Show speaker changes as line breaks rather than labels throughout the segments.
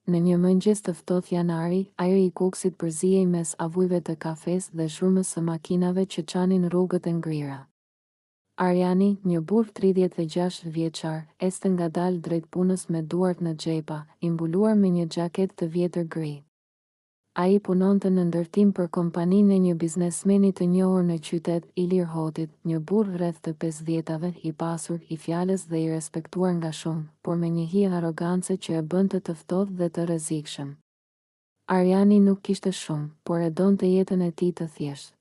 Në një mëngjes të ftohtë janari, ajri i koksit përzihej mes avujve të kafes dhe zhurmës së makinave që çanin rrugët e ngrira. Arjani, një burr 36 vjeçar, ecte ngadalë drejt punës me duart në xhepa, i mbuluar me një xhaketë të vjetër gri. Ai punonte në ndërtim për kompaninë e një biznesmeni të njohur në qytet, Ilir Hotit, një burr rreth të 50-tave, i pasur, i fjalës dhe i respektuar nga shumë, por me një hije arrogance që e bënte të ftohtë dhe të rrezikshëm. Arjani nuk kishte shumë, por e donte jetën e tij të thjeshtë.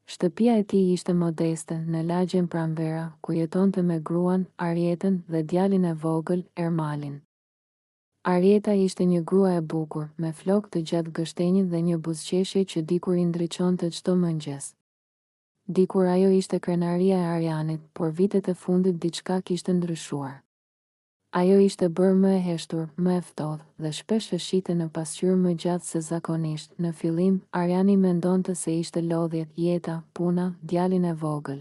Shtëpia e tij ishte modeste, në lagjen pranvera, ku jetonte me gruan, Arjetën, dhe djalin e vogël, Ermalin. Arjeta ishte një grua e bukur, me flokë të gjatë gështenjit dhe një buzëqeshje që dikur i ndriçonte çdo mëngjes. Dikur ajo ishte krenaria e Arjanit, por vitet e fundit diçka kishte ndryshuar. Ajo ishte bërë më e heshtur, më e ftohtë, dhe shpesh e shite në pasqyrë më gjatë se zakonisht. Në fillim, Arjani mendonte se ishte lodhjet, jeta, puna, djalin e vogël.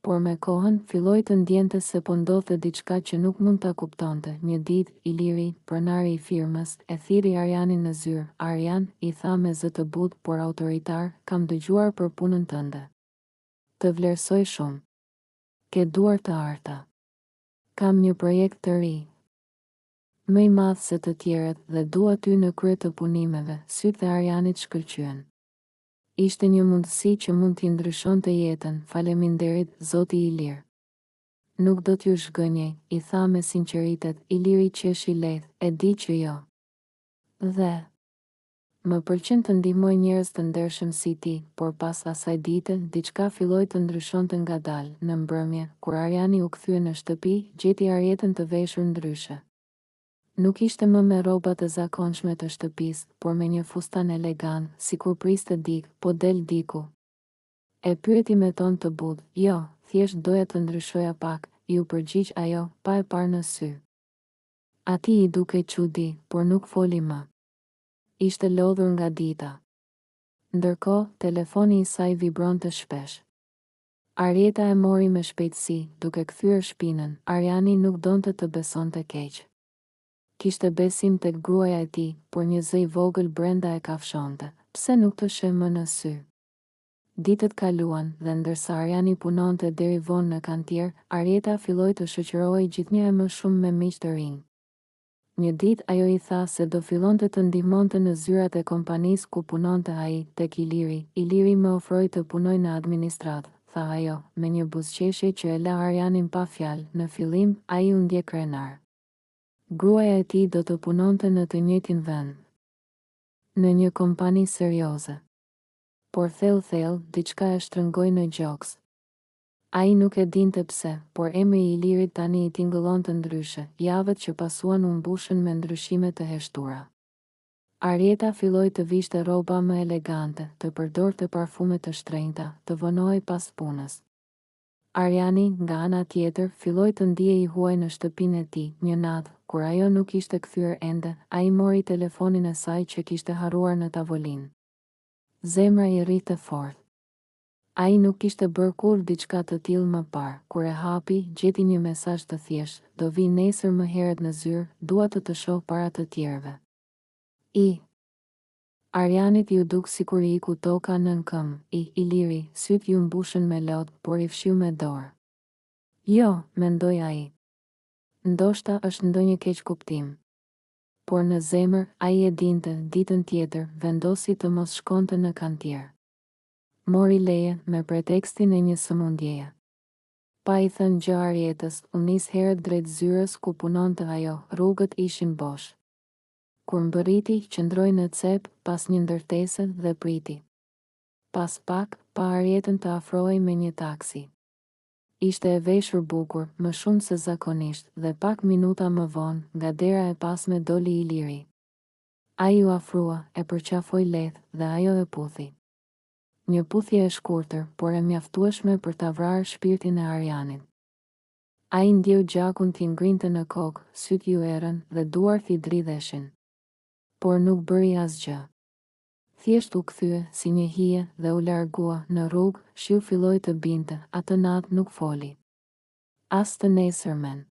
Por me kohën, filloi të ndjente se po ndodhte diçka që nuk mund ta kuptonte. Një ditë, Iliri, pronari i firmës, e thiri Arjanin në zyrë. Arjan, i tha me zë të butë por autoritar, kam dëgjuar për punën tënde. Të vlerësoj shumë. Ke duar të arta. Kam një projekt të ri. Më i madh se të tjerët dhe dua ty në krye të punimeve. Sytë e Arjanit shkëlqyen. Ishte një mundësi që mund t'i ndryshonte jetën. Faleminderit, zoti Ilir. Nuk do t'ju shgënjej, i tha me sinqeritet. Iliri qeshi lehtë, e di që jo. Dhe më pëlqen të ndihmoj njerëz të ndershëm si ti, por pas asaj dite, diçka filloi të ndryshonte ngadalë. Në mbrëmje, kur Arjani u kthye në shtëpi, gjeti Arjetën të veshur ndryshe. Nuk ishte më me rrobat e zakonshme të shtëpisë, por me një fustan elegant, sikur priste dik, po del diku. E pyeti me ton të butë, jo, thjesht doja të ndryshoja pak, ju përgjigj ajo, pa e parë në sy. Ati i dukej çudi, por nuk foli më. Ishte lodhur nga dita. Ndërkohë, telefoni i saj vibronte shpesh. Arjeta e mori me shpejtësi, duke kthyer shpinën. Arjani nuk donte të besonte keq. Kishte besim tek gruaja e tij, por një zë i vogël brenda e kafshonte. Pse nuk të sheh më në sy? Ditët kaluan dhe ndërsa Arjani punonte deri vonë në kantier, Arjeta filloi të shoqërohej gjithnjë më shumë me miq të rinj. Një ditë ajo i tha se do fillonte të ndihmonte në zyrat e kompanisë ku punonte ai, tek Iliri. Iliri më ofroi të punoj në administratë, tha ajo, me një buzëqeshje që e la Arjanin pa fjalë. Në fillim, ai u ndje krenar. Gruaja e tij do të punonte në të njëjtin vend, në një kompani serioze. Por thellë, diçka e shtrëngoi në gjoks. Ai nuk e dinte pse, por emri i Ilirit tani i tingëllonte ndryshe. Javët që pasuan u mbushën me ndryshime të heshtura. Arjeta filloi të vishte rroba më elegante, të përdorte parfume të shtrenjta, të vonohej pas punës. Arjani, nga ana tjetër, filloi të ndihej i huaj në shtëpinë e tij. Një natë, kur ajo nuk ishte kthyer ende, ai mori telefonin e saj që kishte harruar në tavolinë. Zemra i rrite fort. Ai nuk kishte bërë kurrë diçka të tillë më parë. Kur e hapi, gjeti një mesazh të thjeshtë: do vi nesër më herët në zyrë, dua të shoh para të tjerëve. Arjanit ju duk sikur i iku toka nën këmbë. Iliri, sytë ju mbushën me lot, por i fshiu me dorë. Jo, mendoi ai. Ndoshta është ndonjë keq kuptim. Por në zemër, ai e dinte, ditën tjetër, vendosi të mos shkonte në kantier. Mori leje, me pretekstin e një sëmundjeje. Pa i thënë gjë Arjetës, u nis herët drejt zyrës ku punonte ajo. Rrugët ishin bosh. Kur mbërriti, qëndroi në cep, pas një ndërtese dhe priti. Pas pak, pa Arjetën të afrohej me një taksi. Ishte e veshur bukur, më shumë se zakonisht, dhe pak minuta më vonë, nga dera e pasme doli Iliri. Ai u afrua, e përqafoi lehtë dhe ajo e puthi. Një puthje e shkurtër, por e mjaftueshme për ta vrarë shpirtin e Arjanit. Ai ndjeu gjakun t'i ngrinte në kokë, sytë ju erën dhe duart i dridheshin. Por nuk bëri asgjë. Thjesht u kthye si një hije dhe u largua. Në rrugë, shiu filloi të binte, atë natë nuk foli. As të nesërmen.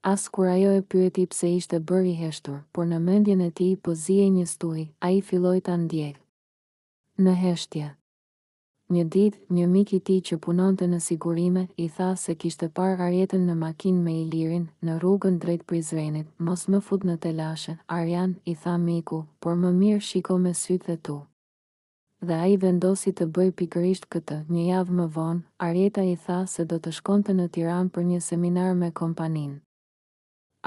As kur ajo e pyeti pse ishte bërë i heshtur, por në mendjen e tij po zihej një stuj, ai filloi ta ndjek. Në heshtje. Një ditë, një mik i tij që punonte në sigurime, i tha se kishte parë Arjetën në makinë me Ilirin, në rrugën drejt Prizrenit. Mos më fut në telashe, Arjan, i tha miku, por më mirë shiko me sytë e tu. Dhe ai vendosi të bëj pikërisht këtë. Një javë më vonë, Arjeta i tha se do të shkonte në Tiranë për një seminar me kompaninë.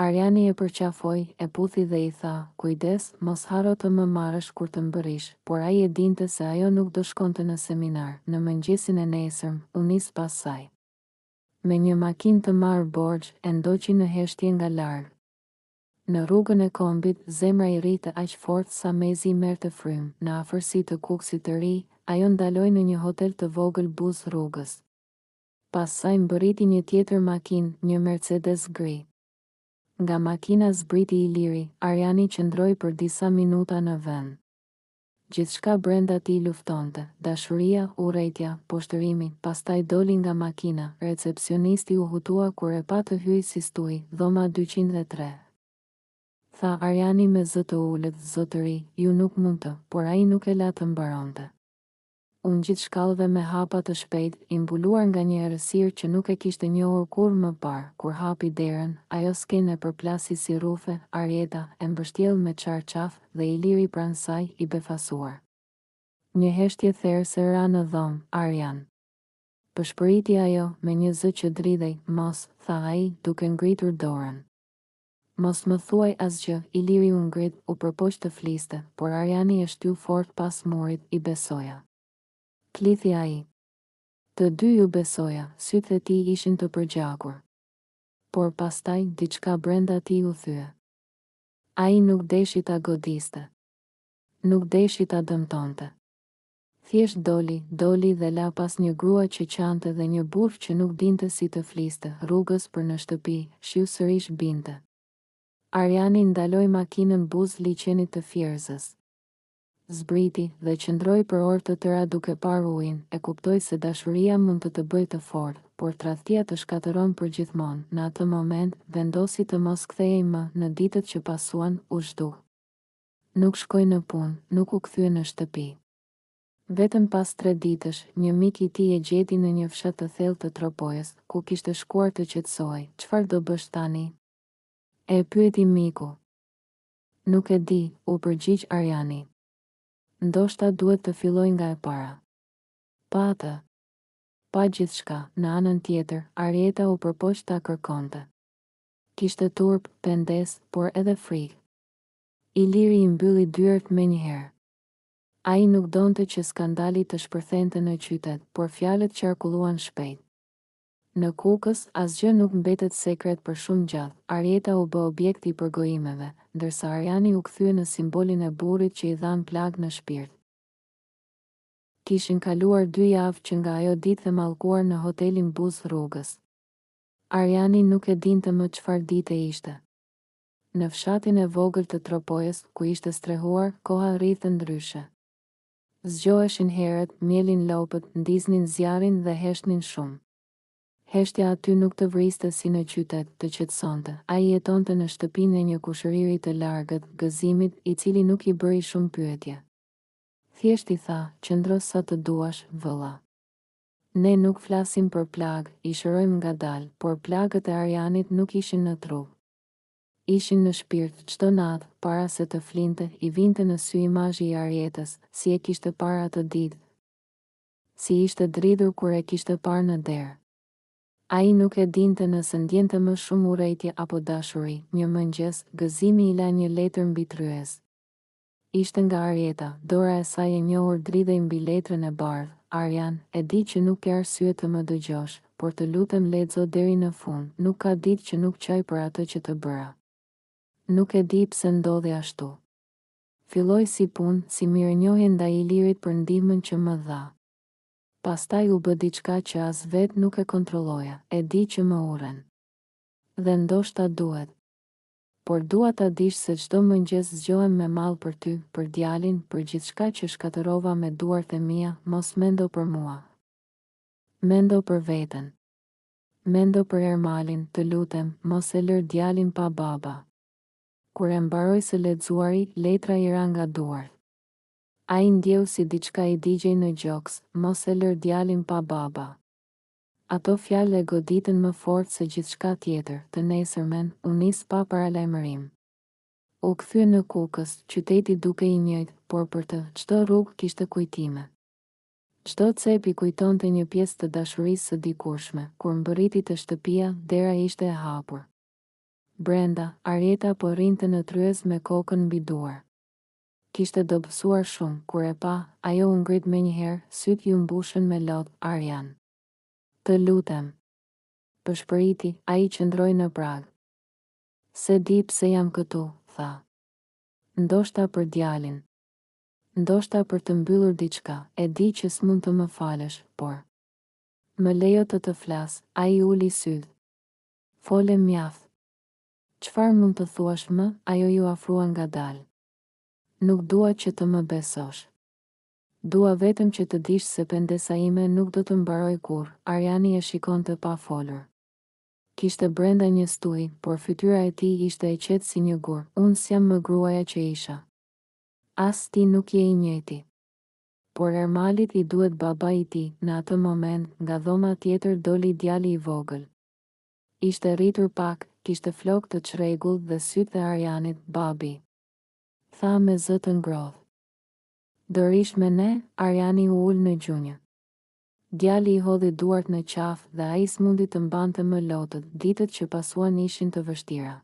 Arjani e përqafoi, e puthi dhe i tha, kujdes, mos haro të më marrësh kur të mbërish, por ai e dinte se ajo nuk do shkonte në seminar. Në mëngjesin e nesërm, u nis pas saj. Me një makinë të marrë borxh, e ndoqi në heshtje nga larg. Në rrugën e kombit, zemra i rritë aq fort sa mezi i merrte frym. Në afërsi të Kuksit të ri, ajo ndaloi në një hotel të vogël buz rrugës. Pas saj mbërriti një tjetër makinë, një Mercedes gri. Nga makina zbriti Iliri, Arjani qëndroi për disa minuta në vend. Gjithçka brenda tij luftonte, dashuria, urrejtja, poshtërimi, pastaj doli nga makina, recepcionisti u hutua kur e pa të hyj si stuj, dhoma 203. Tha Arjani me zë të ulët, zotëri, ju nuk mund të, por ai nuk e la të mbaronte. Unë gjithë shkallëve me hapa të shpejt, i mbuluar nga një errësirë që nuk e kishte njohur kur më parë. Kur hapi derën, ajo skene përplasi si rufe, Arjeta, e mbështjell me çarçaf dhe Iliri pranë saj, i befasuar. Një heshtje therrse ra në dhomë, Arjan. Përshpëriti ajo, me një zë që dridhej, mos, tha ai, duke ngritur dorën. Mos më thuaj asgjë, Iliri u ngrit, u përpoq të fliste, por Arjani e shtyu fort pas murit, i besoja. Klithi ai. Të dy ju besoja, sytë e tij ishin të përgjakur. Por pastaj, diçka brenda tij u thye. Ai nuk deshi ta godiste. Nuk deshi ta dëmtonte. Thjesht doli dhe la pas një grua që qante dhe një burr që nuk dinte si të fliste, rrugës për në shtëpi, shiu sërish binte. Arjani ndaloi makinën buz liçenit të Fierzës. Zbriti dhe qëndroi për orë të tëra duke parë ujin, e kuptoi se dashuria mund të bëjë të fortë, por tradhtia të shkatëron përgjithmonë. Në atë moment, vendosi të mos kthehej më. Në ditët që pasuan, u zhduk. Nuk shkoi në punë, nuk u kthye në shtëpi. Vetëm pas 3 ditësh, një mik i tij e gjeti në një fshat të thellë të Tropojës, ku kishte shkuar të qetësohej. Çfarë do bësh tani? E pyeti miku. Nuk e di, u përgjigj Arjani. Ndoshta duhet të filloj nga e para. Pa atë. Pa gjithçka, në anën tjetër, Arjeta u përpoq ta kërkonte. Kishte turp, pendes, por edhe frikë. Iliri i mbylli dyert menjëherë. Ai nuk donte që skandali të shpërthente në qytet, por fjalët qarkulluan shpejt. Në Kukës, asgjë nuk mbetet sekret për shumë gjatë. Arjeta u bë objekt i përgojimeve, ndërsa Arjani u kthye në simbolin e burrit që i dhan plag në shpirt. Kishin kaluar 2 javë që nga ajo ditë e mallkuar në hotelin buz rrugës. Arjani nuk e dinte më çfarë dite ishte. Në fshatin e vogël të Tropojës, ku ishte strehuar, koha rrithë ndryshe. Zgjoheshin herët, mielin lopët, ndiznin zjarrin dhe heshnin shumë. Heshtja aty nuk të vriste si në qytet, të qetësonte. Ai jetonte në shtëpinë e një kushëriri të largët, gëzimit, i cili nuk i bëri shumë pyetje. Thjesht i tha, qëndro sa të duash, vëlla. Ne nuk flasim për plag, i shërojmë ngadalë, por plagët e Arjanit nuk ishin në trup. Ishin në shpirt. Çdo natë, para se të flinte, i vinte në sy imazhi i Arjetës, si e kishte parë atë ditë. Si ishte dridhur kur e kishte parë në derë. Ai nuk e dinte nëse ndjente më shumë urrejtje apo dashuri. Një mëngjes, gëzimi i la një letër mbi tryez. Ishte nga Arjeta, dora e saj e njohur dridhej mbi letrën e bardhë. Arjan, e di që nuk ke arsye të më dëgjosh, por të lutem lexo deri në fund. Nuk ka ditë që nuk qaj për atë që të bëra. Nuk e di pse ndodhi ashtu. Filloi si punë, si mirënjohje ndaj Ilirit për ndihmën që më dha. Pastaj u bë diçka që as vet nuk e kontrolloja, e di që më urren. Dhe ndoshta duhet. Por dua ta dish se çdo mëngjes zgjohem me mall për ty, për djalin, për gjithçka që shkatërova me duart e mia, mos mendo për mua. Mendo për veten. Mendo për Ermalin, të lutem, mos e lër djalin pa baba. Kur e mbaroi së lexuari, letra i ra nga duart. Ai ndjeu si diçka i digjej në gjoks, mos e lër djalin pa baba. Ato fjalë e goditën më fort se gjithçka tjetër, të nesërmen, u nis pa paralajmërim. U kthye në Kukës, qyteti duke i njëjtë, por për të çdo rrugë kishte kujtime. Çdo cep i kujtonte një pjesë të dashurisë së dikurshme, kur mbërriti te shtëpia, dera ishte e hapur. Brenda, Arieta po rrinte në tryez me kokën mbi duar. Kishte dobësuar shumë, kur e pa, ajo u ngrit menjëherë, syt ju mbushën me lot, Arjan. Të lutem. Përshpëriti, ai qëndroi në prag. Se di pse jam këtu, tha. Ndoshta për djalin. Ndoshta për të mbyllur diçka, e di që s'mund të më falësh, por... Më lejo të flas, ai uli syt. Fole mjaft. Çfarë mund të thuash më, ajo ju afrua ngadalë. Nuk dua që të më besosh. Dua vetëm që të dish se pendesa ime nuk do të mbaroj kur, Arjani e shikonte pa folur. Kishte brenda një stuhi, por fytyra e tij ishte e qetë si një gur, unë s'jam më gruaja që isha. As ti nuk je i njëjti. Por Ermalit i duhet baba i tij, në atë moment, nga dhoma tjetër doli djali i vogël. Ishte rritur pak, kishte flokë të çrregullt dhe sytë e Arjanit, babi. Tha me zë të ngrohtë. Do rish me ne, Arjani u ul në gjunjë. Djali i hodhi duart në qafë dhe ai s'mundi të mbante më lotët, ditët që pasuan ishin të vështira.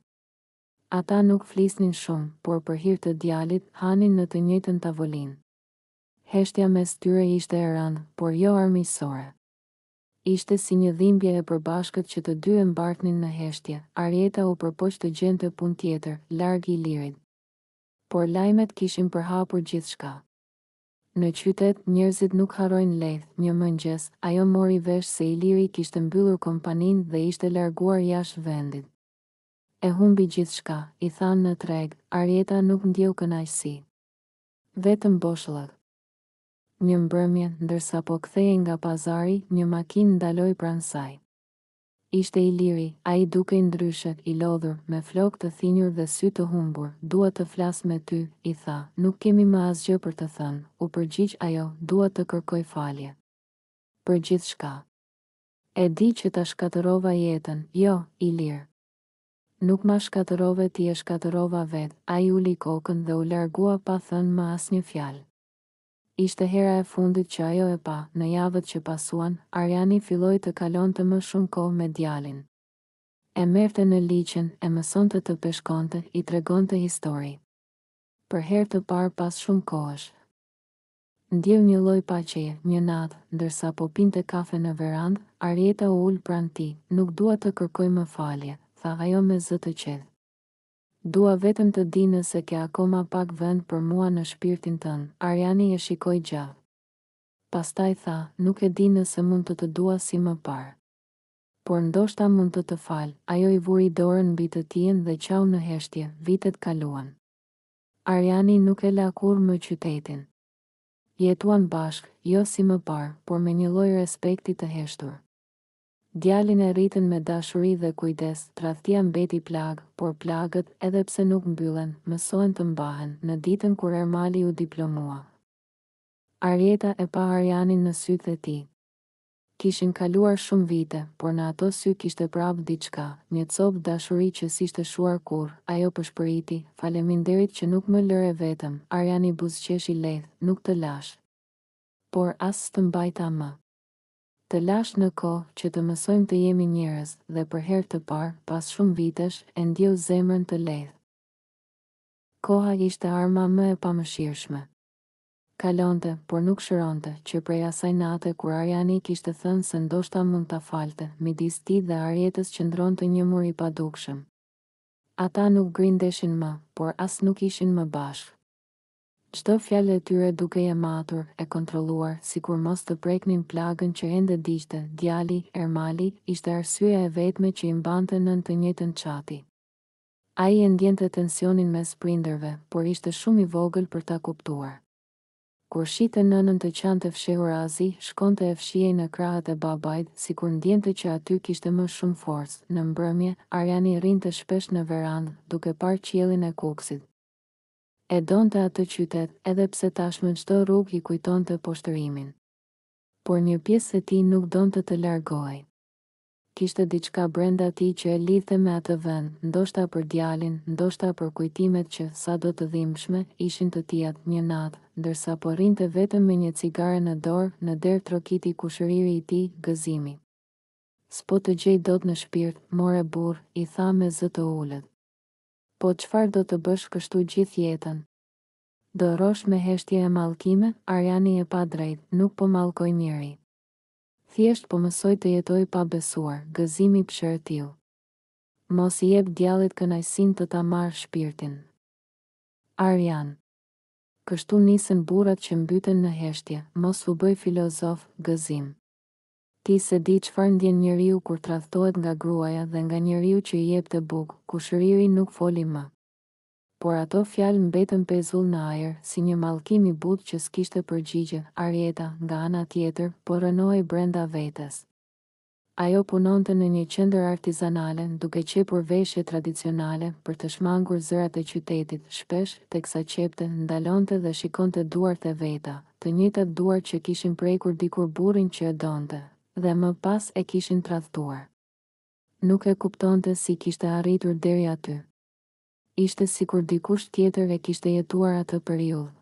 Ata nuk flisnin shumë, por për hir të djalit, hanin në të njëjtën tavolinë. Heshtja mes tyre ishte e rëndë, por jo armiqësore. Ishte si një dhimbje e përbashkët që të dy e mbartnin në heshtje. Arieta u përpoq të gjente punë tjetër, larg Ilirit. Por lajmet kishin përhapur gjithçka. Në qytet, njerëzit nuk harrojnë lehtë. Një mëngjes, ajo mori vesh se Iliri kishte mbyllur kompaninë dhe ishte larguar jashtë vendit. E humbi gjithçka, i thanë në treg, Arieta nuk ndjeu kënaqësi. Vetëm boshllëk. Një mbrëmje, ndërsa po kthehej nga pazari, një makinë ndaloi pranë saj. Ishte Iliri, ai dukej ndryshe, i lodhur, me flokë të thinjur dhe sy të humbur. Dua të flas me ty, i tha. Nuk kemi më asgjë për të thënë, u përgjigj ajo, dua të kërkoj falje. Për gjithçka. E di që ta shkatërrova jetën, jo, Ilir. Nuk ma shkatërrove, ti e shkatërrova vet. Ai uli kokën dhe u largua pa thënë më asnjë fjalë. Ishte hera e fundit që ajo e pa, në javët që pasuan, Arjani filloi të kalonte më shumë kohë me djalin. E merrte në liçen, e mësonte të peshkonte, i tregonte histori. Për herë të parë pas shumë kohësh. Ndjeu një lloj paqeje, një natë, ndërsa po pinte kafe në verandë, Arieta u ul pranë tij. Nuk dua të kërkoj më falje, tha ajo me zë të qetë. Dua vetëm të di nëse ke akoma pak vend për mua në shpirtin tënd. Arjani e shikoi gjallë. Pastaj tha, nuk e di nëse mund të dua si më parë. Por ndoshta mund të fal. Ajo i vuri dorën mbi të tijën dhe qau në heshtje. Vitet kaluan. Arjani nuk e la kurrë më qytetin. Jetuan bashk, jo si më parë, por me një lloj respekti të heshtur. Djalin e rritën me dashuri dhe kujdes, tradhtia mbeti plag, por plagët, edhe pse nuk mbyllen, mësohen të mbahen. Në ditën kur Ermali u diplomua, Arieta e pa Arjanin në sytë e tij. Kishin kaluar shumë vite, por në ato sy kishte prapë diçka, një copë dashuri që s'ishte shuar kurrë. Ajo përshpëriti, faleminderit që nuk më lëre vetëm. Arjani buzëqeshi lehtë, nuk të lash. Por as të mbajta më. Të lash në kohë që të mësojmë të jemi njerëz, dhe për herë të parë, pas shumë vitesh, e ndjeu zemrën të lehtë. Koha ishte arma më e pamëshirshme. Kalonte, por nuk shëronte, që prej asaj nate kur Arjani kishte thënë se ndoshta mund ta falte, midis tij dhe Arietës qëndronte një mur i padukshëm. Ata nuk grindeshin më, por as nuk ishin më bashkë. Çdo fjalë e tyre duke e matur, e kontrolluar, sikur mos të preknin plagën që ende diqte. Djali, Ermali, ishte arsyeja e vetme që i mbante nën të njëjtën çati. Ai e ndjente tensionin mes prindërve, por ishte shumë i vogël për ta kuptuar. Kur shite nënën të qante fshehur azi, shkonte e fshihej në krahët e babait, sikur ndjente që aty kishte më shumë forcë. Në mbrëmje, Arjani rrinte shpesh në verandë, duke parë qiellin e Kuksit. E donte atë qytet, edhe pse tashmë çdo rrugë i kujtonte poshtërimin. Por një pjesë e tij nuk donte të largohej. Kishte diçka brenda tij që e lidhte me atë vend, ndoshta për djalin, ndoshta për kujtimet që, sado të dhimbshme, ishin të tij atë një natë, ndërsa po rrinte vetëm me një cigare në dorë, në derë trokiti kushëriri i tij, gëzimi. S'po të gjej dot në shpirt, more burr, i tha me zë të ulët. Po çfarë do të bësh kështu gjithë jetën? Do rrosh me heshtje e mallkime? Arjani e pa drejt, nuk po mallkoj njeri. Thjesht po mësoj të jetoj pa besuar, gëzimi pshërtiu. Mos I jep djallit kënaqësinë të ta marrë shpirtin. Arjan. Kështu nisën burrat që mbyten në heshtje, mos u bëj filozof, gëzim. Ti se di çfarë ndjen njeriu kur tradhtohet nga gruaja dhe nga njeriu që I jep të bukë, kushëriri nuk foli më. Por ato fjalë mbetën pezull në ajër, si një mallkim I butë që s'kishte përgjigje. Arjeta, nga ana tjetër, po rënohej brenda vetes. Ajo punonte në një qendër artizanale, duke qepur veshje tradicionale për të shmangur zërat e qytetit. Shpesh, teksa qepte, ndalonte dhe shikonte duart e veta, të njëjtat duar që kishin prekur dikur burrin që e donte, dhe më pas e kishin tradhtuar. Nuk e kuptonte si kishte arritur deri aty. Ishte sikur dikush tjetër e kishte jetuar atë periudhë.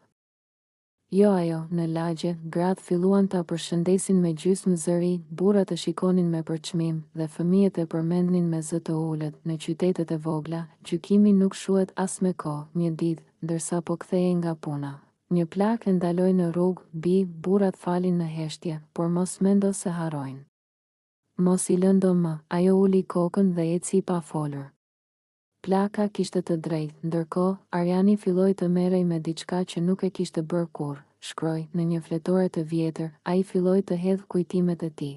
Jo ajo, në lagje, gratë filluan ta përshëndesin me gjysmë zëri, burrat e shikonin me përçmim dhe fëmijët e përmendnin me zë të ulët. Në qytetet e vogla, gjykimi nuk shuhet as me kohë, një ditë, ndërsa po kthehej nga puna. Një plak e ndaloi në rrugë, burrat falin në heshtje, por mos mendo se harrojnë. Mos I lëndo më, ajo uli kokën dhe eci pa folur. Plaka kishte të drejtë, ndërkohë, Arjani filloi të merrej me diçka që nuk e kishte bërë kurrë. Shkroi, në një fletore të vjetër, ai filloi të hedhë kujtimet e tij.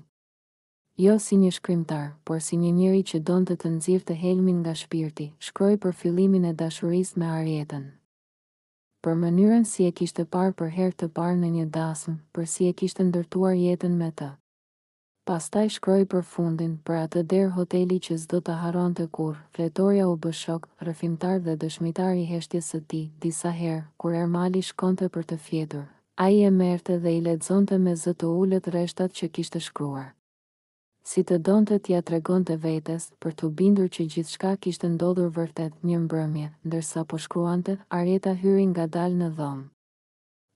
Jo si një shkrimtar, por si një njeri që donte të nxirrte helmin nga shpirti. Shkroi për fillimin e dashurisë me Arjetën. Për mënyrën si e kishte parë për herë të parë në një dasmë, për si e kishte ndërtuar jetën me të. Pastaj shkroi për fundin, për atë derë hoteli që s'do ta harronte kurrë. Fletoria u bë shok, rrëfimtar dhe dëshmitar I heshtjes së tij. Disa herë, kur Ermali shkonte për të fjetur, ai e merrte dhe I lexonte me zë të ulët rreshtat që kishte shkruar. Si të donte t'ia tregonte vetes, për t'u bindur që gjithçka kishte ndodhur vërtet. Një mbrëmje, ndërsa po shkruante, Arjeta hyri ngadalë në dhomë.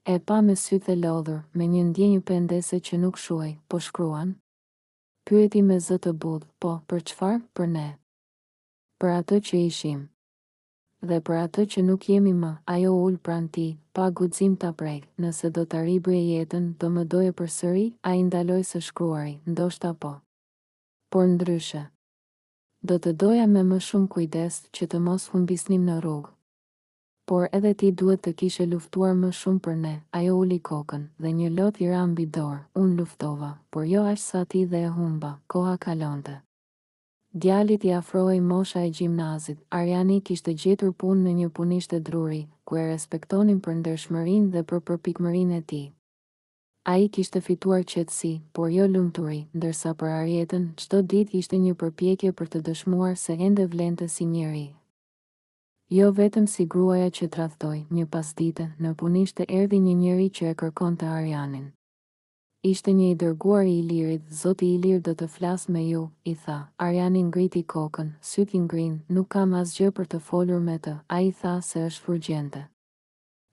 E pa me sytë e lodhur, me një ndjenjë pendese që nuk shuhej, po shkruan? Pyeti me zë të butë, po, për çfarë? Për ne. Për atë që ishim. Dhe për atë që nuk jemi më. Ajo ul pranë tij, pa guxim ta prek. Nëse do ta ribrej jetën, do më doje përsëri? Ai ndaloi së shkruari, ndoshta po. Por ndryshe. Do të doja me më shumë kujdes që të mos humbisnim në rrugë. Por edhe ti duhet të kishe luftuar më shumë për ne. Ajo uli kokën, dhe një lot I ra mbi dorë. Unë luftova, por jo aq sa ti dhe e humba. Koha kalonte. Djalit I afrohej mosha e gjimnazit. Arjani kishte gjetur punë në një punishte druri, ku e respektonin për ndershmërinë dhe për përpikmërinë e tij. Ai kishte fituar qetësi, por jo lumturi, ndërsa për Arjetën, çdo ditë ishte një përpjekje për të dëshmuar se ende vlente si njeri. Jo vetëm si gruaja që tradhtoi. Një pasdite, në punishte erdhi një njeri që e kërkonte Arjanin. Ishte një I dërguar I Ilirit. Zoti Ilir do të flas me ju, I tha. Arjani ngriti kokën, syt I ngrin, nuk kam asgjë për të folur me të. Ai tha se është furgjente.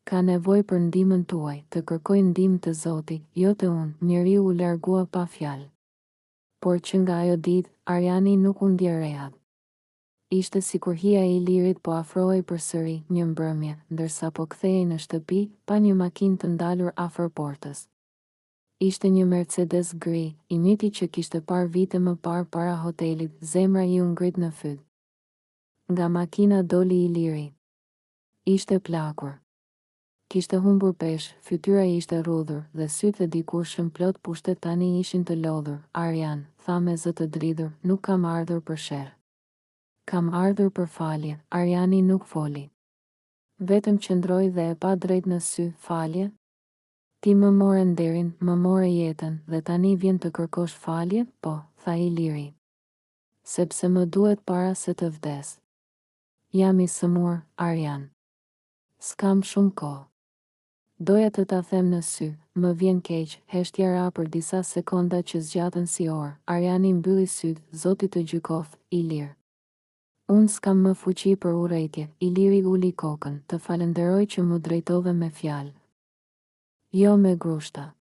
Ka nevojë për ndihmën tuaj, të kërkoj ndihmë të Zotit, jo të unë. Njeriu u largua pa fjalë. Por që nga ajo ditë, Arjani nuk u ndje rehat. Ishte sikur hija e Ilirit po afrohej përsëri. Një mbrëmje, ndërsa po kthehej në shtëpi, pa një makinë të ndalur afër portës. Ishte një Mercedes gri, I njëjti që kishte parë vite më parë para hotelit. Zemra I u ngrit në fyt. Nga makina doli Iliri. Ishte plakur. Kishte humbur peshë, fytyra I ishte rrudhur dhe sytë e dikurshëm plot pushtet tani ishin të lodhur. Arjan, tha me zë të dridhur, nuk kam ardhur për sherr. Kam ardhur për falje. Arjani nuk foli. Vetëm qëndroi dhe e pa drejt në sy. Falje? Ti më more nderin, më more jetën, dhe tani vjen të kërkosh falje? Po, tha Iliri. Sepse më duhet para se të vdes. Jam I sëmur, Arjan. S'kam shumë kohë. Doja të ta them në sy, më vjen keq, heshtja ra për disa sekonda që zgjatën si orë. Arjani mbylli syt, Zoti të gjykoft, Ilir. Unë s'kam më fuqi për urrejtje, Iliri uli kokën, të falenderoj që mu drejtove me fjalë. Jo me grushta.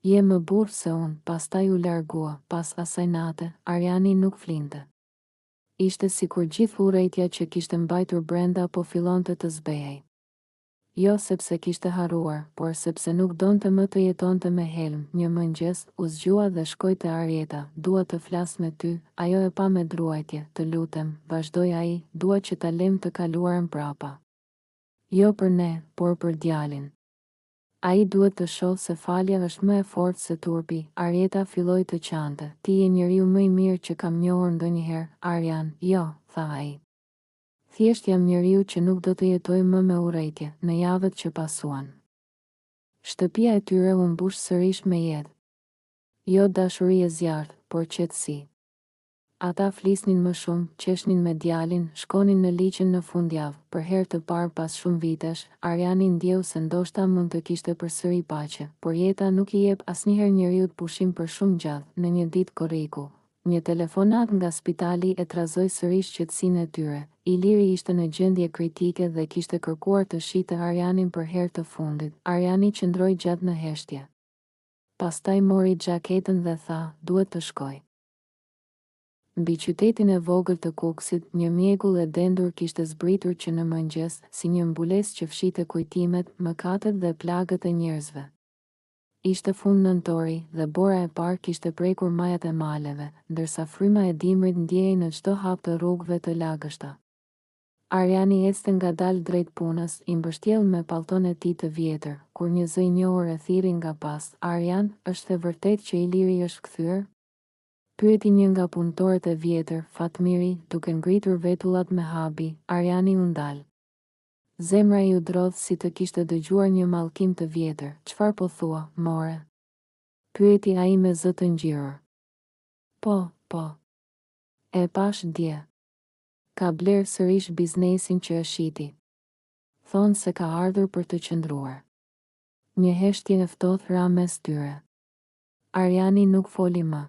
Je më burr se unë, pastaj u largua, pas asaj nate, Arjani nuk flinte. Ishte sikur gjithë urrejtja që kishte mbajtur brenda po fillonte të zbehej. Jo sepse kishte harruar, por sepse nuk donte më të jetonte me Helm. Një mëngjes, u zgjua dhe shkoj te Arjeta, dua të flas me ty, ajo e pa me druajtje, të lutem, vazhdoi ai, dua që ta lem të kaluarën prapa. Jo për ne, por për djalin. Ai duhet të shohë se falja është më e fortë se turpi. Arjeta filloi të qante. Ti je njeriu më I mirë që kam njohur ndonjëherë, Arjan. Jo, tha ai. Thjesht jam njeriu që nuk do të jetoj më me urrejtje, në javët që pasuan. Shtëpia e tyre u mbush sërish me jetë. Jo dashuri e zjarrt, por qetësi. Ata flisnin më shumë, qeshnin me djalin, shkonin në liçen në fundjavë. Për herë të parë pas shumë vitesh, Arjani ndjeu se ndoshta mund të kishte përsëri paqe, por jeta nuk I jep asnjëherë njeriut pushim për shumë gjatë. Në një ditë korriku, një telefonat nga spitali e trazoi sërish qetësinë e tyre. Iliri ishte në gjendje kritike dhe kishte kërkuar të shihte Arjanin për herë të fundit. Arjani qëndroi gjatë në heshtje. Pastaj mori xhaketën dhe tha, duhet të shkoj. Mbi qytetin e vogël të Kuksit, një mjegull e dendur kishte zbritur që në mëngjes, si një mbulesë që fshinte kujtimet, mëkatet dhe plagët e njerëzve. Ishte fund nëntori dhe bora e parë kishte prekur majat e maleve, ndërsa fryma e dimrit ndjehej në çdo hap të rrugëve të lagështa. Arjani ecte ngadalë drejt punës, I mbështjell me pallton e tij të vjetër, kur një zë I njohur e thirri nga pas. Arjan, është e vërtetë që Iliri është kthyer? Pyeti një nga punëtorët e vjetër, Fatmiri, duke ngritur vetullat me habi. Arjani u ndal. Zemra I u drodh si të kishte dëgjuar një mallkim të vjetër. Çfarë po thua, more? Pyeti ai me zë të ngjyrë. Po. E pash dje. Ka bler sërish biznesin që e shiti. Thonë se ka ardhur për të qëndruar. Një heshtje e ftohtë ra mes tyre. Arjani nuk foli më.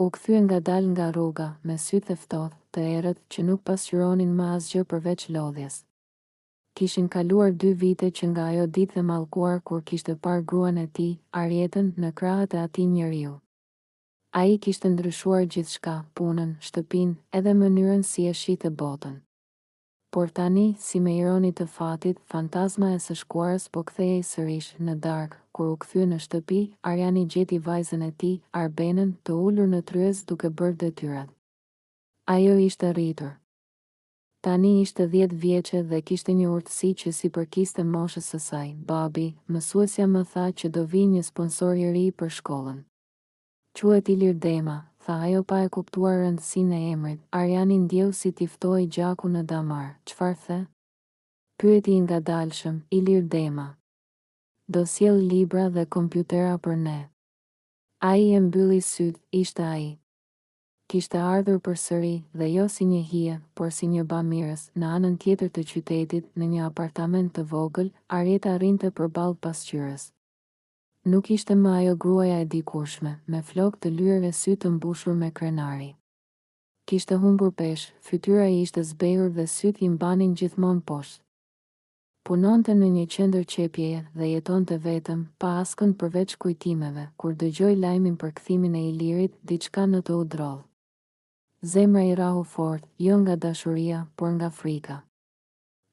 U kthye ngadalë nga rruga, me sytë e ftohtë, të errët, që nuk pasqyronin më asgjë përveç lodhjes. Kishin kaluar 2 vite që nga ajo ditë e mallkuar kur kishte parë gruan e tij, Arjetën, në krahët e atij njeriu. Ai kishte ndryshuar gjithçka, punën, shtëpinë, edhe mënyrën si e shihte botën. Por tani, si me ironi të fatit, fantazma e së shkuarës po kthehej sërish. Në darkë, kur u kthye në shtëpi, Arjani gjeti vajzën e tij, Arbenën, të ulur në tryez duke bërë detyrat. Ajo ishte rritur. Tani ishte 10 vjeçe dhe kishte një urtësi që si përkiste moshës së saj. Babi, mësuesja më tha që do vi një sponsor I ri për shkollën. Quhet Ilir Dema, tha ajo pa e kuptuar rëndësinë e emrit. Arjani ndjeu si t'i ftoi gjaku në damar. Çfarë the? Pyeti I ngadalshëm. Ilir Dema. Do sjell libra dhe kompjutera për ne. Ai e mbylli syt, ishte ai. Kishte ardhur përsëri, dhe jo si një hije, por si një bamirës, në anën tjetër të qytetit, në një apartament të vogël. Arjeta rrinte përballë pasqyrës. Nuk ishte më ajo gruaja e dikurshme, me flokë të lyer e sy të mbushur me krenari. Kishte humbur peshë, fytyra I ishte zbehur dhe syt I mbanin gjithmonë poshtë. Punonte në një qendër qepjeje dhe jetonte vetëm, pa askënd përveç kujtimeve. Kur dëgjoi lajmin për kthimin e Ilirit, diçka në të u drodh. Zemra I rahu fort, jo nga dashuria, por nga frika.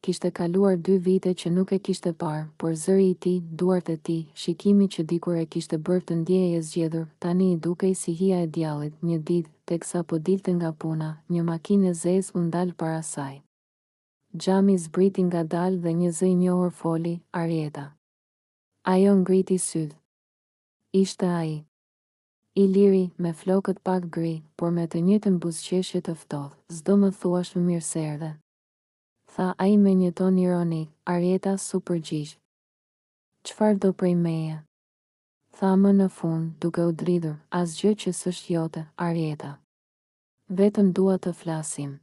Kishte kaluar 2 vite që nuk e kishte parë, por zëri I tij, duart e tij, shikimi që dikur e kishte bërë të ndjehej e zgjedhur, tani I dukej si hija e djallit. Një ditë, teksa po dilte nga puna, një makinë e zezë u ndal para saj. Xhami zbriti ngadalë dhe një zë I njohur foli, Arjeta. Ajo ngriti syt. Ishte ai. Iliri, me flokët pak gri, por me të njëjtën buzëqeshje të ftohtë. S'do më thuash më mirë se erdhe? Tha ai me një ton ironik. Arjeta s'u përgjigj. Çfarë do prej meje? Tha më në fund, duke u dridhur, asgjë që s'është jote, Arieta. Vetëm dua të flasim.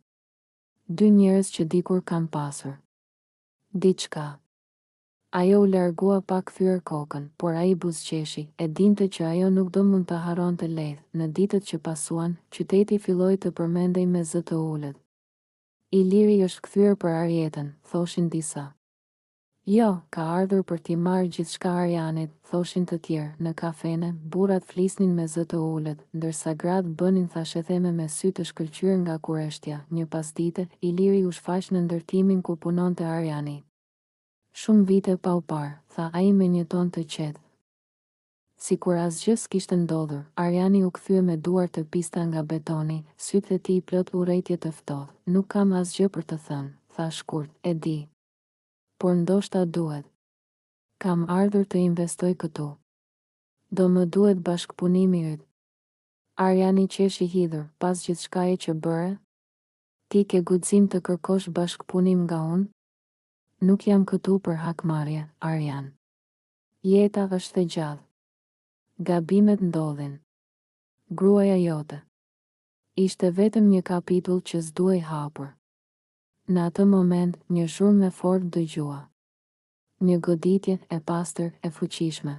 Dy njerëz që dikur kanë pasur diçka. Ajo u largua pa kthyer kokën, por ai buzëqeshi, e dinte që ajo nuk do mund ta harronte lehtë. Në ditët që pasuan, qyteti filloi të përmendej me zë të ulët. Iliri është kthyer për Arietën, thoshin disa. Jo, ka ardhur për t'i marrë gjithçka Arianit, thoshin të tjerë. Në kafene, burrat flisnin me zë të ulët, ndërsa gratë bënin thashetheme me sy të shkëlqyer nga kurreshtja. Një pasdite, Iliri u shfaq në ndërtimin ku punonte Ariani. Shumë vite pa u parë, tha ai me një ton të qetë. Sikur asgjë s'kishte ndodhur, Ariani u kthye me duar të pista nga betoni, sytë e tij plot urrejtje të ftohtë. Nuk kam asgjë për të thënë, tha shkurt, e di. Por ndoshta duhet. Kam ardhur të investoj këtu. Do më duhet bashkëpunimi yt. Ariani qeshi hidhur, pas gjithçkaje që bëre. Ti ke guxim të kërkosh bashkëpunim nga unë? Nuk jam këtu për hakmarrje, Arian. Jeta është e gjallë. Gabimet ndodhin. Gruaja jote. Ishte vetëm një kapitull që s'duhej hapur. Në atë moment, një zhurmë e fortë dëgjua. Një goditje e pastër e fuqishme.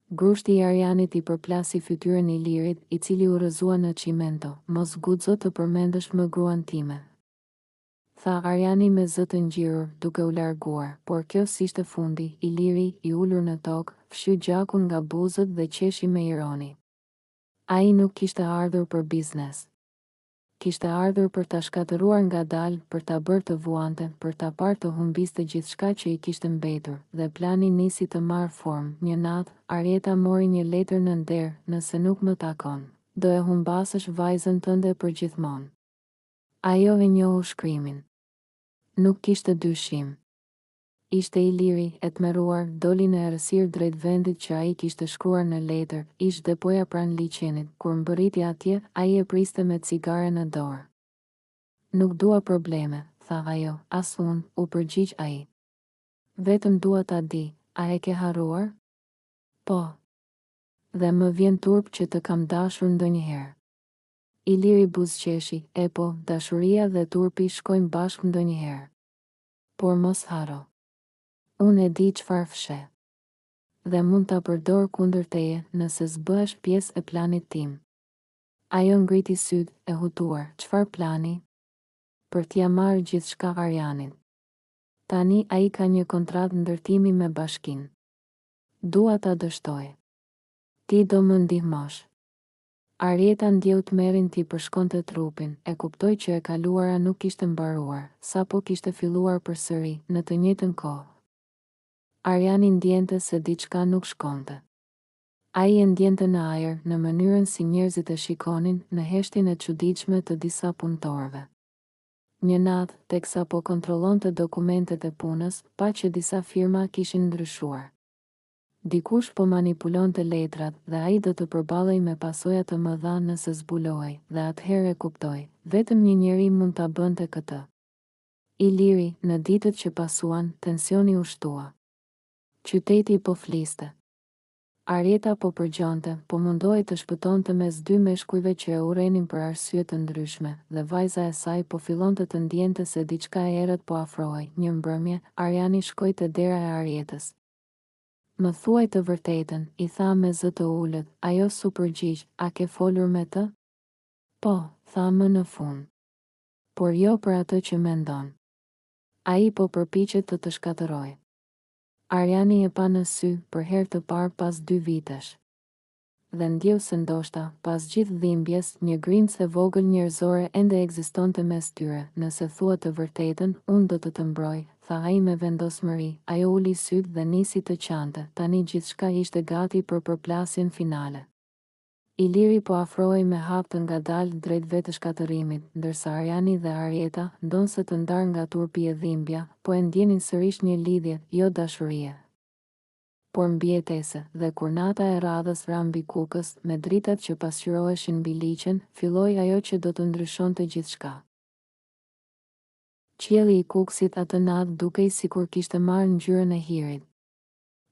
Grushti i Arianit i përplasi fytyrën e Ilirit, i cili u rrëzua në çimento. Mos guxo të përmendesh më gruan time. Tha Ariani me zë të ngjirur, duke u larguar, por kjo s'ishte fundi. Iliri, i ulur në tokë, fshy gjakun nga buzët dhe qeshi me ironi. Ai nuk kishte ardhur për biznes. Kishte ardhur për ta shkatëruar ngadalë, për ta bërë të vuante, për ta parë të humbiste gjithçka që i kishte mbetur, dhe plani nisi të marrë formë. Një natë, Arieta mori një letër në nder, nëse nuk më takon, do e humbasësh vajzën tënde për gjithmonë. Ajo e njohu shkrimin. Nuk kishte dyshim. Ishte Iliri, e tmerruar, doli në errësirë drejt vendit që ai kishte shkruar në letër. Ish depoja pranë liçenit. Kur mbërriti atje, ai e priste me cigare në dorë. Nuk dua probleme, tha ajo, as unë, u përgjigj ai. Vetëm dua ta di, a e ke harruar? Po. Dhe më vjen turp që të kam dashur ndonjëherë. Iliri buzëqeshi, e po, dashuria dhe turpi shkojnë bashkë ndonjëherë. Por mos haro. Unë e di çfarë fshe. Dhe mund ta përdor kundër teje nëse s'bëhesh pjesë e planit tim. Ajo ngriti syt, e hutuar. Çfarë plani? Për t'ia marrë gjithçka Arianit. Tani ai ka një kontratë ndërtimi me bashkinë. Dua ta dështoj. Ti do më ndihmosh. Arieta ndjeu tmerrin t'i përshkonte trupin, e kuptoi që e kaluara nuk kishte mbaruar, sapo kishte filluar përsëri, në të njëjtën kohë. Ariani ndjente se diçka nuk shkonte. Ai e ndjente në ajër, në mënyrën si njerëzit e shikonin, në heshtjen e çuditshme të disa punëtorëve. Një natë, teksa po kontrollonte dokumentet e punës, pa që disa firma kishin ndryshuar. Dikush po manipulonte letrat dhe ai do të përballej me pasoja të mëdha nëse zbulohej, dhe atëherë e kuptoi, vetëm një njeri mund ta bënte këtë. Iliri, në ditët që pasuan, tensioni u shtua. Qyteti po fliste. Arieta po përgjonte, po mundohej të shpëtonte mes dy meshkujve që e urrenin për arsye të ndryshme, dhe vajza e saj po fillonte të ndjente se diçka e errët po afrohej. Një mbrëmje, Ariani shkoi te dera e Arietës. Më thuaj të vërtetën, i tha me zë të ulët. Ajo s'u përgjigj, a ke folur me të? Po, tha më në fund. Por jo për atë që mendon. Ai po përpiqet të të shkatërrojë. Ariani e pa në sy, për herë të parë pas 2 vitesh. Dhe ndjeu se ndoshta, pas gjithë dhimbjes, një grimcë e vogël njerëzore ende ekzistonte mes tyre. Nëse thua të vërtetën, unë do të të mbroj, tha ai me vendosmëri. Ajo uli syt dhe nisi të qante. Tani gjithçka ishte gati për përplasjen finale. Iliri po afrohej me hap të ngadalë drejt vetëshkatërimit, ndërsa Ariani dhe Arieta, ndonse të ndarë nga turpi e dhimbja, po e ndjenin sërish një lidhje, jo dashurie, por mbijetese. Dhe kur nata e radhës ra mbi kukës, me dritat që pasqyroheshin mbi liçen, filloi ajo që do të ndryshonte gjithçka. Qielli i kukësit atë natë dukej sikur kishte marrë ngjyrën e hirit.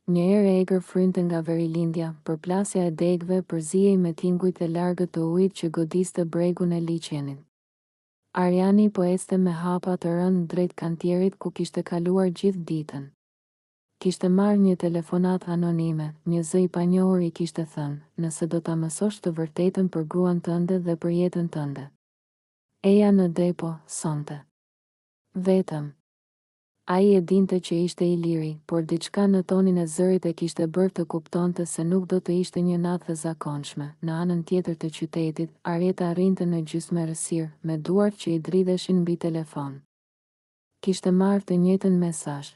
Një erë e egër frynte nga verilindja, përplasja e degëve përzihej me tingujt e largët të ujit që godiste bregun e liçenit. Ariani po ecte me hapa të rënë drejt kantierit ku kishte kaluar gjithë ditën. Kishte marrë një telefonat anonime, një zë i panjohur i kishte thënë, nëse do ta mësosh të vërtetën për gruan tënde dhe për jetën tënde. Eja në depo, sonte. Vetëm. Ai e dinte që ishte i liri, por diçka në tonin e zërit e kishte bërë të kuptonte se nuk do të ishte një natë e zakonshme. Në anën tjetër të qytetit, Arjeta arrinte në gjysmë errësirë, me duart që i dridheshin mbi telefon. Kishte marrë të njëjtën mesazh.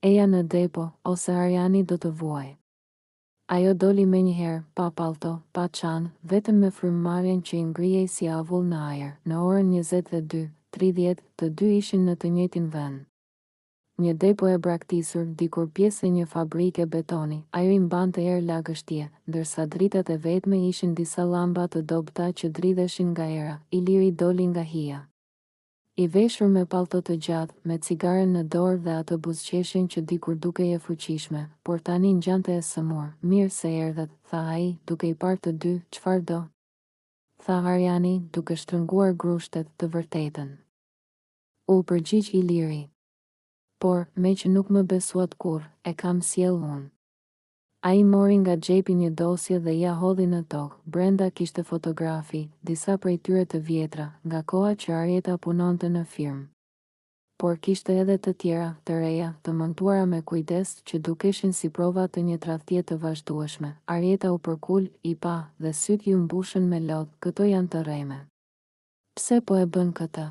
Eja në depo, ose Ariani do të vuaj. Ajo doli menjëherë, pa pallto, pa çan, vetëm me frymëmarrjen që i ngrihej si avull në ajër. Në orën 22:30, të dy ishin në të njëjtin vend. Një depo e braktisur, dikur pjesë e një fabrike betoni, ajo i mbante erë lagështje, ndërsa dritat e vetme ishin disa llamba të dobëta që dridheshin nga era. Iliri doli nga hija. I veshur me pallto të gjatë, me cigaren në dorë dhe atë buzëqeshjen që dikur dukej e fuqishme, por tani ngjante e sëmur. Mirë se erdhët, tha ai, duke i parë të dy. Çfarë do? Tha Ariani, duke shtrënguar grushtet, të vërtetën. U përgjigj Iliri. Por, me që nuk më besuat kur, e kam sjell unë. Ai mori nga xhepi një dosje dhe ja hodhi në tokë. Brenda kishte fotografi, disa prej tyre të vjetra, nga koha që Arjeta punonte në firmë. Por kishte edhe të tjera, të reja, të montuara me kujdes, që dukeshin si prova të një tradhtie të vazhdueshme. Arjeta u përkul, i pa, dhe syt ju mbushën me lot. Këto janë të rreme. Pse po e bën këtë?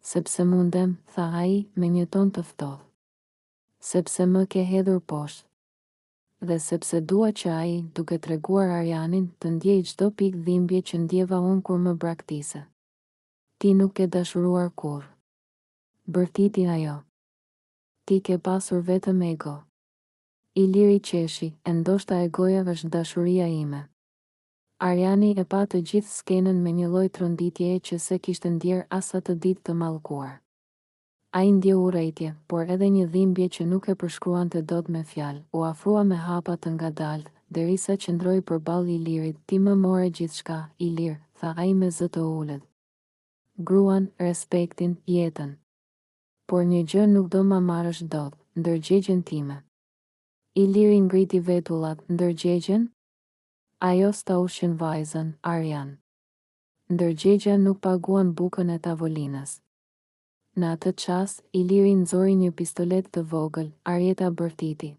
Sepse mundem, tha ai, me një ton të ftohtë. Sepse më ke hedhur poshtë. Dhe sepse dua që ai, duke treguar Arianin, të ndjej çdo pikë dhimbje që ndjeva unë kur më braktise. Ti nuk ke dashuruar kur. Bërtiti ajo. Ti ke pasur vetëm ego. Iliri qeshi, e ndoshta egoja është dashuria ime. Ariani e pa të gjithë skenën me një lloj tronditjeje që se kishte ndjer as atë ditë të mallkuar. Ai ndje urrëtie, por edhe një dhimbje që nuk e përshkruante dot me fjalë. U afrua me hapa të ngadaltë, derisa qëndroi përballë Ilirit. Ti më more gjithçka, Ilir, tha ai me zë të ulët. Gruan, respektin, jetën. Por një gjë nuk do ma marrësh dot, ndërgjegjen time. Iliri ngriti vetullat. Ndërgjegjen? Ajo sta ushqen vajzën, Arjan. Ndërgjegja nuk paguan bukën e tavolinës. Në atë çast, Iliri nxori një pistolet të vogël. Arjeta bërtiti.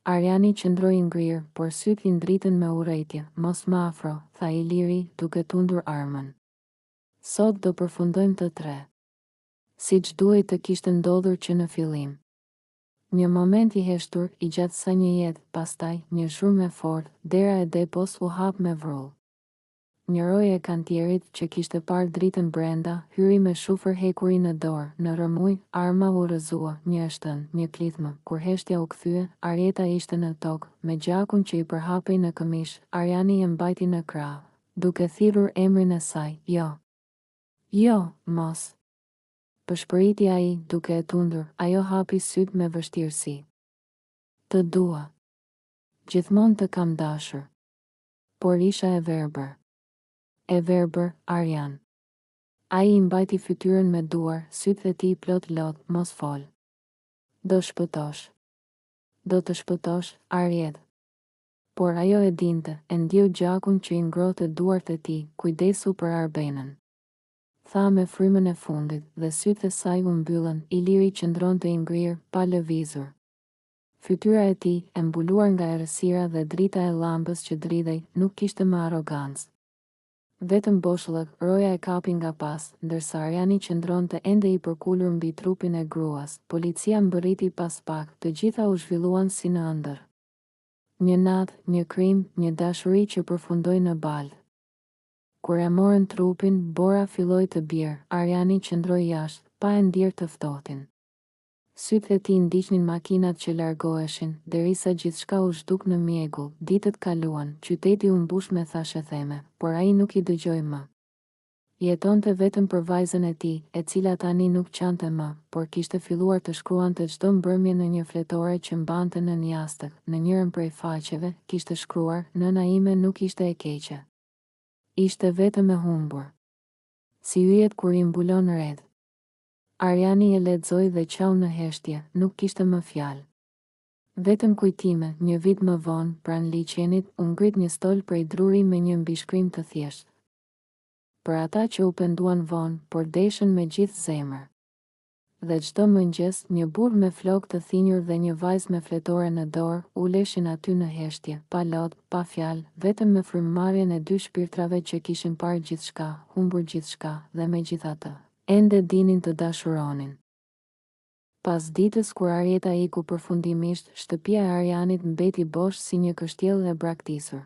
Ariani qëndroi ngrirë, por syt i ndritën me urrëtie. Mos më afro, tha Iliri, duke tundur armën. Sot do përfundojmë të tre. Siç duhej të kishte ndodhur që në fillim. Një moment i heshtur, i gjatë sa një jetë, pastaj, një zhurmë e fortë, dera e depos u hap me vrull. Një roje e kantierit që kishte parë dritën brenda, hyri me shufër hekuri në dorë. Në rëmuj, arma u rrëzua, një shtën, një klithmë. Kur heshtja u kthye, Arjeta ishte në tokë, me gjakun që i përhapej në këmish. Ariani e mbajti në krah, duke thirrur emrin e saj. Jo. Jo, mos. Pëshpëriti ai, duke e tundur. Ajo hapi syt me vështirësi. Të dua. Gjithmonë të kam dashur. Por isha e verbër. E verbër, Arjan. Ai i mbajti fytyrën me duar, sytë e tij plot lot. Mos fol. Do shpëtosh. Do të shpëtosh, Arjet. Por ajo e dinte, e ndjeu gjakun që i ngrohte duart e tij. Kujdesu për Arbenën. Tha me frymën e fundit, dhe sytë e saj u mbyllën. Iliri qëndronte i ngrirë, pa lëvizur. Fytyra e tij, e mbuluar nga errësira dhe drita e llambës që dridhej, nuk kishte më arrogancë. Vetëm boshllëk, roja e kapi nga pas, ndërsa Ariani qëndronte ende i përkulur mbi trupin e gruas. Policia mbërriti pas pak, të gjitha u zhvilluan si në ëndër. Një natë, një krim, një dashuri që përfundoi në balë. Kur e morën trupin, bora filloi të bjerë. Ariani qëndroi jashtë, pa e ndier të ftohtin. Sytë e tij ndiqnin makinat që largoheshin, derisa gjithçka u zhduk në mjegull. Ditët kaluan, qyteti u mbush me thashetheme, por ai nuk i dëgjoi më. Jetonte vetëm për vajzën e tij, e cila tani nuk qante më, por kishte filluar të shkruante çdo mbrëmje në një fletore që mbante nën jastëk. Në njërin prej faqeve kishte shkruar: "Nëna ime nuk ishte e keqe. Ishte vetëm e humbur. Si yjet kur i mbulon redh." Ariani e lexoi dhe qau në heshtje, nuk kishte më fjalë. Vetëm kujtime. Një vit më vonë, pranë liçenit, u ngrit një stol prej druri me një mbishkrim të thjeshtë. Për ata që u penduan vonë, por deshën me gjithë zemër. Dhe çdo mëngjes, një burr me flokë të thinjur dhe një vajzë me fletore në dorë, uleshin aty në heshtje, pa lot, pa fjalë, vetëm me frymëmarrjen e dy shpirtrave që kishin parë gjithçka, humbur gjithçka, dhe megjithatë, ende dinin të dashuronin. Pas ditës kur Arieta iku përfundimisht, shtëpia e Arianit mbeti bosh si një kështjellë e braktisur.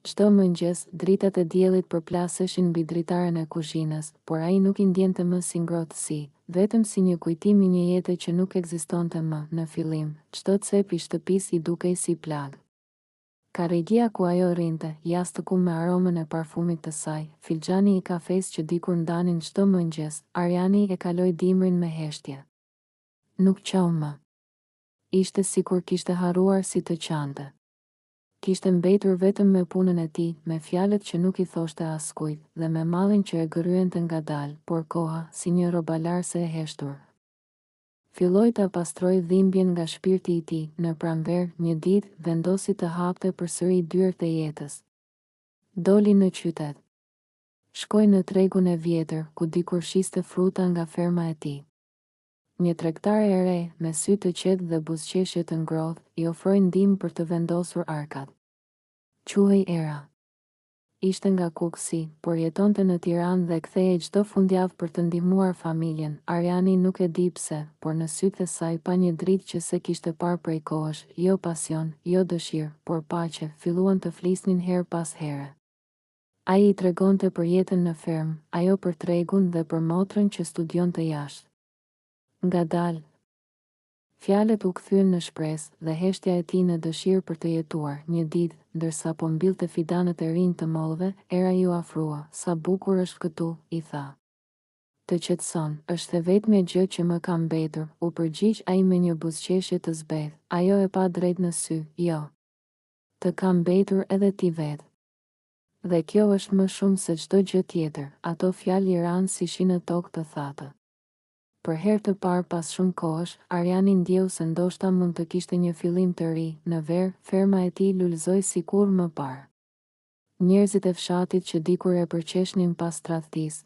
Çdo mëngjes, dritat e diellit përplaseshin mbi dritaren e kuzhinës, por ai nuk I ndjente më si ngrohtësi, vetëm si një kujtim I një jete që nuk ekzistonte më. Në fillim, çdo cep I shtëpisë I dukej si plag. Karrigia ku ajo rrinte, jastëku me aromën e parfumit të saj, filxhani I kafes që dikur ndanin çdo mëngjes, Ariani e kaloi dimrin me heshtje. Nuk qau më. Ishte sikur kishte harruar si të qante. Kishte mbetur vetëm me punën e tij, me fjalët që nuk I thoshte askujt, dhe me mallin që e gëryente ngadalë, por koha, si një robalarse e heshtur, filloi ta pastroi dhimbjen nga shpirti I tij. Në pranverë, një ditë, vendosi të hapte përsëri dyert e jetës. Doli në qytet. Shkoi në tregun e vjetër, ku dikur shiste fruta nga ferma e tij. Një tregtare e re, me sy të qetë dhe buzëqeshje të ngrohtë, I ofroi ndihmë për të vendosur arkat. Quhej Era. Ishte nga Kuksi, por jetonte në Tiranë dhe kthehej çdo fundjavë për të ndihmuar familjen. Ariani nuk e di pse, por në sytë e saj pa një dritë që se kishte parë prej kohësh, jo pasion, jo dëshirë, por paqe, filluan të flisnin her pas here. Ai I tregonte për jetën në fermë, ajo për tregun dhe për motrën që studionte jashtë. Ngadalë, fjalët u kthyen në shpresë dhe heshtja e tij në dëshirë për të jetuar. Një ditë, ndërsa po mbillte fidanët e rinj të mollëve, Era I u afrua. "Sa bukur është këtu," I tha. "Të qetëson, është e vetmja gjë që më ka mbetur," u përgjigj ai me një buzëqeshje të zbehtë. Ajo e pa drejt në sy. "Jo. Të ka mbetur edhe ti vetë. Dhe kjo është më shumë se çdo gjë tjetër." Ato fjalë I ranë si shi në tokë të thatë. Për herë të parë pas shumë kohësh, Ariani ndjeu se ndoshta mund të kishte një fillim të ri. Në ver, ferma e tij lulëzoi sikur më parë. Njerëzit e fshatit që dikur e përqeshnin pas tradhtisë,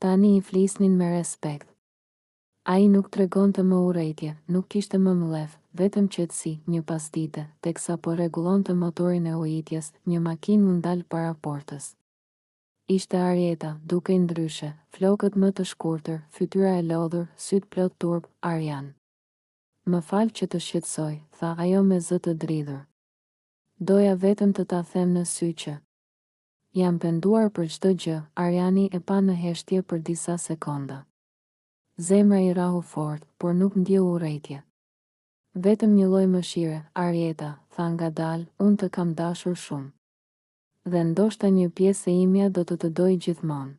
tani I flisnin me respekt. Ai nuk tregonte më urrejtje, nuk kishte më mllef, vetëm qetësi. Një pasdite, teksa po rregullonte motorin e ujitjes, një makinë u ndal para portës. Ishte Arieta, duke ndryshe, flokët më të shkurtër, fytyra e lodhur, syt plot turp. "Arian. Më fal që të shqetësoj," tha ajo me zë të dridhur. "Doja vetëm të ta them në sy që jam penduar për çdo gjë." Ariani e pa në heshtje për disa sekonda. Zemra I rahu fort, por nuk ndjeu urrejtje. "Vetëm një lloj mëshire, Arieta," tha ngadalë, "unë të kam dashur shumë. Dhe ndoshta një pjesë e imja do të dojë gjithmonë.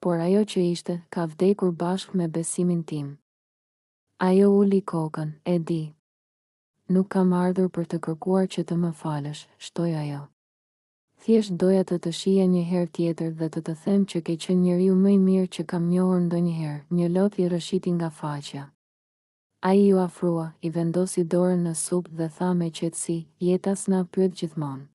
Por ajo që ishte, ka vdekur bashkë me besimin tim." Ajo uli kokën. "E di. Nuk kam ardhur për të kërkuar që të më falësh," shtoi ajo. "Thjesht doja të shija një herë tjetër dhe të them që ke qenë njeriu më I mirë që kam njohur ndonjëherë." Një lot I rrëshiti nga faqja. Ai u afrua, I vendosi dorën në supë dhe tha me qetësi, "Jeta s'na pyet gjithmonë.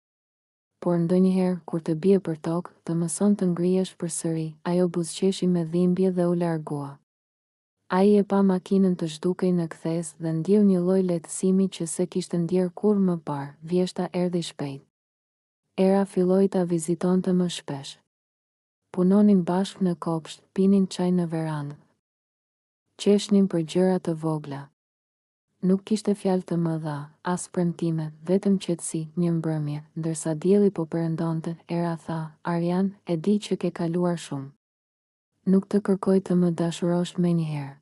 Por ndonjëherë, kur të bie për tokë, të mëson të ngrihesh përsëri." Ajo buzëqeshi me dhimbje dhe u largua. Ai e pa makinën të zhdukej në kthes dhe ndjeu një lloj lehtësimi që se kishte ndjer kurrë më parë. Vjeshta erdhi shpejt. Era filloi ta vizitonte më shpesh. Punonin bashkë në kopsht, pinin çaj në verandë, qeshnin për gjëra të vogla. Nuk kishte fjalë të mëdha, as premtime, vetëm qetësi. Një mbrëmje, ndërsa dielli po perëndonte, Era tha, "Arian, e di që ke kaluar shumë. Nuk të kërkoj të më dashurosh menjëherë.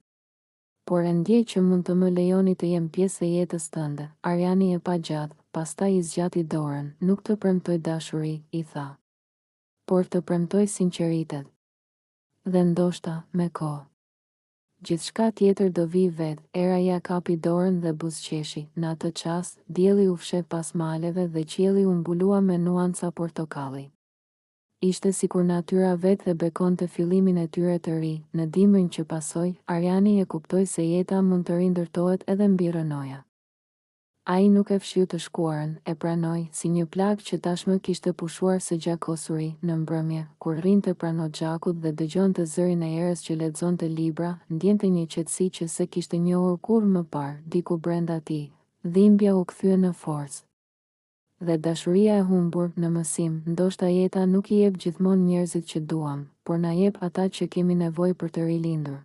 Por e ndjej që mund të më lejoni të jem pjesë e jetës tënde." Ariani e pa gjatë, pastaj I zgjati dorën. "Nuk të premtoj dashuri," I tha. por të premtoj sinqeritet. Dhe ndoshta, me kohë. Gjithçka tjetër do vi vetë, era ja kapi dorën dhe buzëqeshi. Në atë çast, dielli u fshe pas maleve dhe qielli u mbulua me nuanca portokalli. Ishte sikur natyra vetë dhe bekonte fillimin e tyre të ri. Në dimrin që pasoi, Ariani e kuptoi se jeta mund të rindërtohet edhe mbi rënoja. Ai nuk e fshiu të shkuarën, e pranoi, si një plagë që tashmë kishte pushuar së gjakosuri. Në mbrëmje, kur rrinte pranë xhakut dhe dëgjonte zërin e erës që lexonte libra, ndjente një qetësi që se kishte njohur kurrë më parë. Diku brenda tij, dhimbja u kthye në forcë. Dhe dashuria e humbur në mësim. Ndoshta jeta nuk I jep gjithmonë njerëzit që duam, por na jep ata që kemi nevojë për të rilindur.